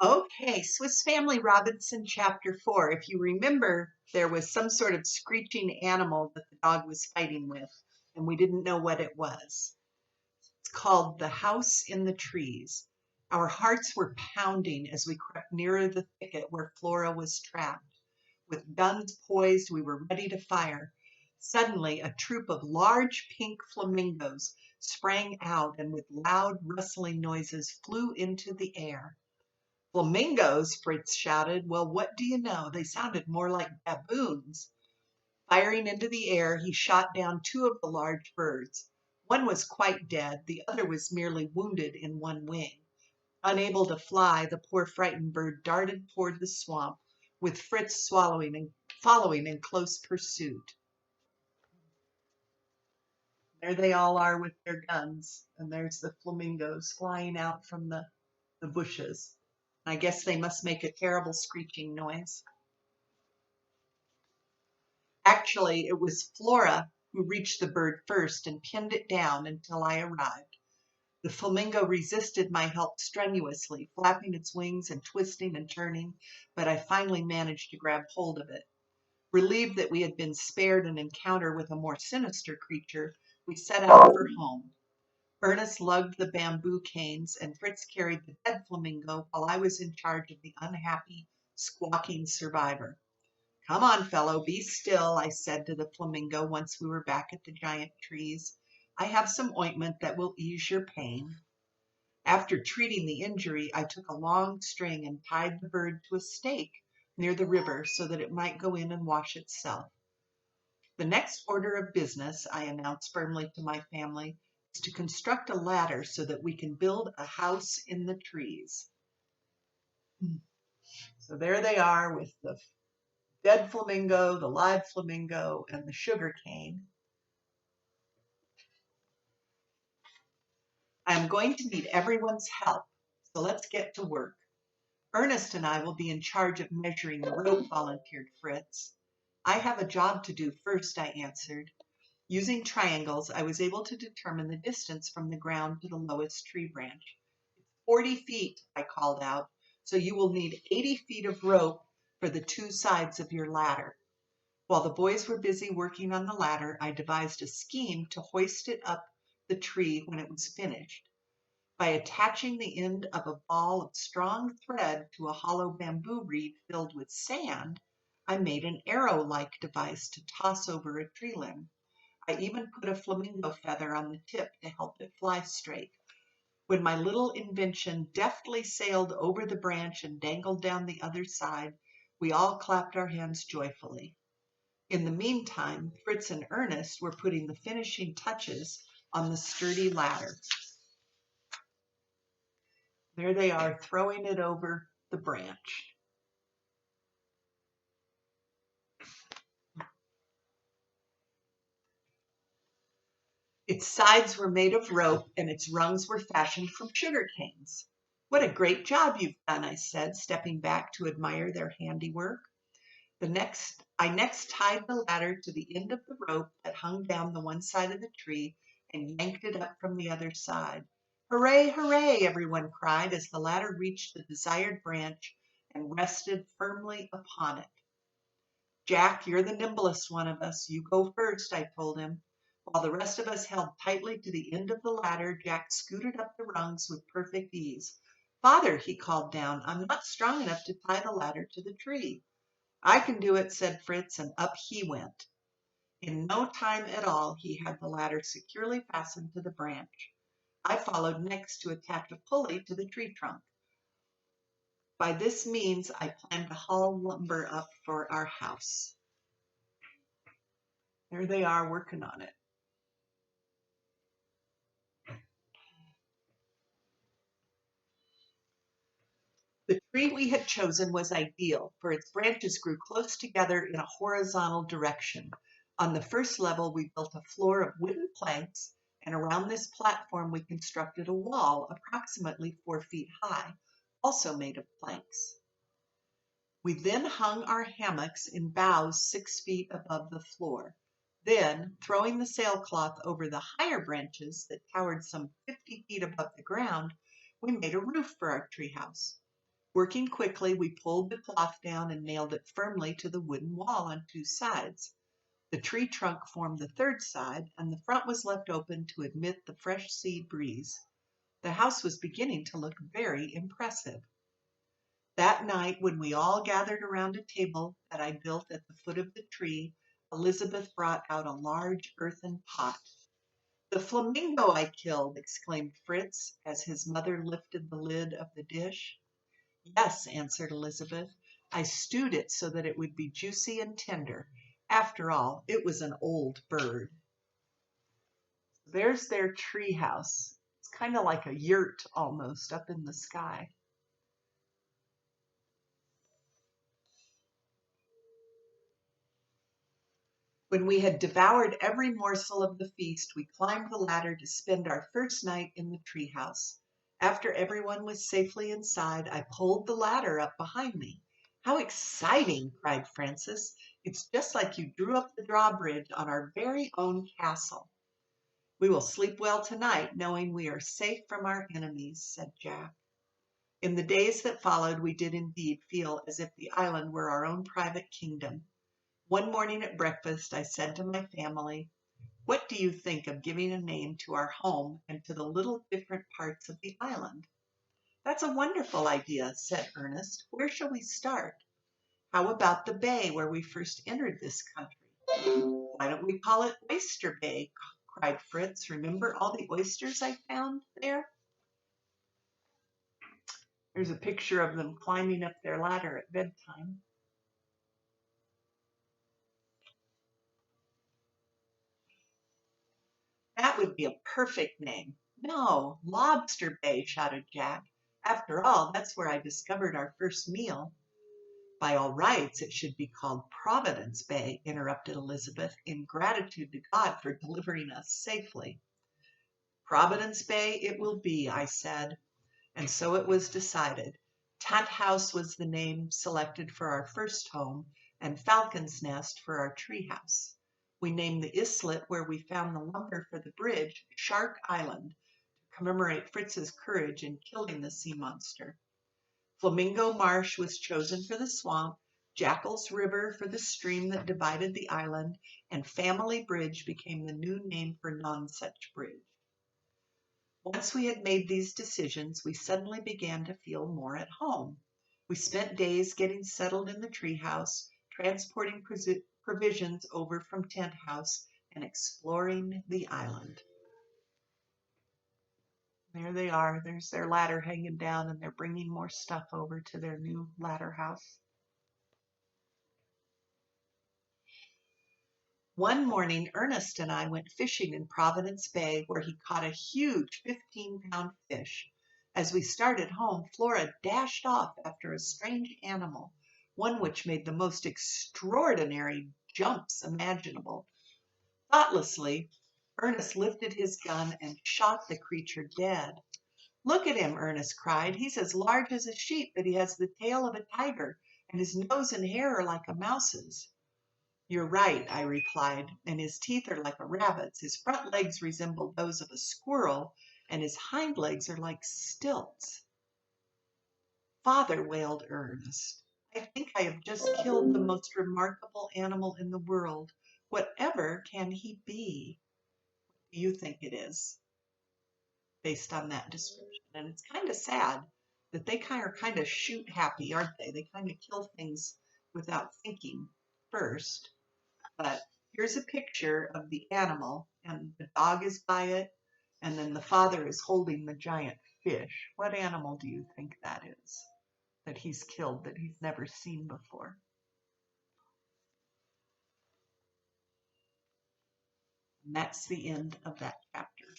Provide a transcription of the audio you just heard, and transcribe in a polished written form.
Okay, Swiss Family Robinson, Chapter 4. If you remember, there was some sort of screeching animal that the dog was fighting with, and we didn't know what it was. It's called The House in the Trees. Our hearts were pounding as we crept nearer the thicket where Flora was trapped. With guns poised, we were ready to fire. Suddenly, a troop of large pink flamingos sprang out and with loud rustling noises flew into the air. Flamingos, Fritz shouted. Well, what do you know? They sounded more like baboons. Firing into the air, he shot down two of the large birds. One was quite dead, the other was merely wounded in one wing. Unable to fly, the poor frightened bird darted toward the swamp, with Fritz following in close pursuit. There they all are with their guns, and there's the flamingos flying out from the bushes. I guess they must make a terrible screeching noise. Actually, it was Flora who reached the bird first and pinned it down until I arrived. The flamingo resisted my help strenuously, flapping its wings and twisting and turning, but I finally managed to grab hold of it. Relieved that we had been spared an encounter with a more sinister creature, we set out for home. Ernest lugged the bamboo canes, and Fritz carried the dead flamingo while I was in charge of the unhappy, squawking survivor. Come on, fellow, be still, I said to the flamingo once we were back at the giant trees. I have some ointment that will ease your pain. After treating the injury, I took a long string and tied the bird to a stake near the river so that it might go in and wash itself. The next order of business, I announced firmly to my family, is to construct a ladder so that we can build a house in the trees. So there they are with the dead flamingo, the live flamingo, and the sugar cane. I am going to need everyone's help, so let's get to work. Ernest and I will be in charge of measuring the rope, volunteered Fritz. I have a job to do first, I answered. Using triangles, I was able to determine the distance from the ground to the lowest tree branch. 40 feet, I called out, so you will need 80 feet of rope for the two sides of your ladder. While the boys were busy working on the ladder, I devised a scheme to hoist it up the tree when it was finished. By attaching the end of a ball of strong thread to a hollow bamboo reed filled with sand, I made an arrow-like device to toss over a tree limb. I even put a flamingo feather on the tip to help it fly straight. When my little invention deftly sailed over the branch and dangled down the other side, we all clapped our hands joyfully. In the meantime, Fritz and Ernest were putting the finishing touches on the sturdy ladder. There they are, throwing it over the branch. Its sides were made of rope and its rungs were fashioned from sugar canes. What a great job you've done, I said, stepping back to admire their handiwork. I next tied the ladder to the end of the rope that hung down the one side of the tree and yanked it up from the other side. Hooray, hooray, everyone cried as the ladder reached the desired branch and rested firmly upon it. Jack, you're the nimblest one of us. You go first, I told him. While the rest of us held tightly to the end of the ladder, Jack scooted up the rungs with perfect ease. Father, he called down, I'm not strong enough to tie the ladder to the tree. I can do it, said Fritz, and up he went. In no time at all, he had the ladder securely fastened to the branch. I followed next to attach a pulley to the tree trunk. By this means, I planned to haul lumber up for our house. There they are working on it. The tree we had chosen was ideal, for its branches grew close together in a horizontal direction. On the first level, we built a floor of wooden planks, and around this platform we constructed a wall approximately 4 feet high, also made of planks. We then hung our hammocks in boughs 6 feet above the floor. Then, throwing the sailcloth over the higher branches that towered some 50 feet above the ground, we made a roof for our treehouse. Working quickly, we pulled the cloth down and nailed it firmly to the wooden wall on two sides. The tree trunk formed the third side, and the front was left open to admit the fresh sea breeze. The house was beginning to look very impressive. That night, when we all gathered around a table that I built at the foot of the tree, Elizabeth brought out a large earthen pot. "The flamingo I killed!" exclaimed Fritz, as his mother lifted the lid of the dish. "Yes," answered Elizabeth. "I stewed it so that it would be juicy and tender. After all, it was an old bird." There's their tree house. It's kind of like a yurt almost up in the sky. When we had devoured every morsel of the feast, we climbed the ladder to spend our first night in the treehouse. After everyone was safely inside, I pulled the ladder up behind me. "How exciting!" cried Francis. "It's just like you drew up the drawbridge on our very own castle." "We will sleep well tonight, knowing we are safe from our enemies," said Jack. In the days that followed, we did indeed feel as if the island were our own private kingdom. One morning at breakfast, I said to my family, "What do you think of giving a name to our home and to the little different parts of the island?" "That's a wonderful idea," said Ernest. "Where shall we start?" "How about the bay where we first entered this country?" "Why don't we call it Oyster Bay?" cried Fritz. "Remember all the oysters I found there?" There's a picture of them climbing up their ladder at bedtime. "That would be a perfect name." "No, Lobster Bay," shouted Jack. "After all, that's where I discovered our first meal." "By all rights, it should be called Providence Bay," interrupted Elizabeth, "in gratitude to God for delivering us safely." "Providence Bay it will be," I said. And so it was decided. Tent House was the name selected for our first home, and Falcon's Nest for our tree house. We named the islet where we found the lumber for the bridge Shark Island, to commemorate Fritz's courage in killing the sea monster. Flamingo Marsh was chosen for the swamp, Jackal's River for the stream that divided the island, and Family Bridge became the new name for Nonsuch Bridge. Once we had made these decisions, we suddenly began to feel more at home. We spent days getting settled in the treehouse, transporting provisions over from Tent House, and exploring the island. There they are. There's their ladder hanging down, and they're bringing more stuff over to their new ladder house. One morning, Ernest and I went fishing in Providence Bay, where he caught a huge 15-pound fish. As we started home, Flora dashed off after a strange animal, one which made the most extraordinary jumps imaginable. Thoughtlessly, Ernest lifted his gun and shot the creature dead. "Look at him," Ernest cried. "He's as large as a sheep, but he has the tail of a tiger, and his nose and hair are like a mouse's." "You're right," I replied, "and his teeth are like a rabbit's. His front legs resemble those of a squirrel, and his hind legs are like stilts." "Father," wailed Ernest, "I think I have just killed the most remarkable animal in the world. Whatever can he be?" What do you think it is, based on that description? And it's kind of sad that they kind of shoot happy, aren't they? They kind of kill things without thinking first. But here's a picture of the animal, and the dog is by it, and then the father is holding the giant fish. What animal do you think that is that he's killed that he's never seen before? And that's the end of that chapter.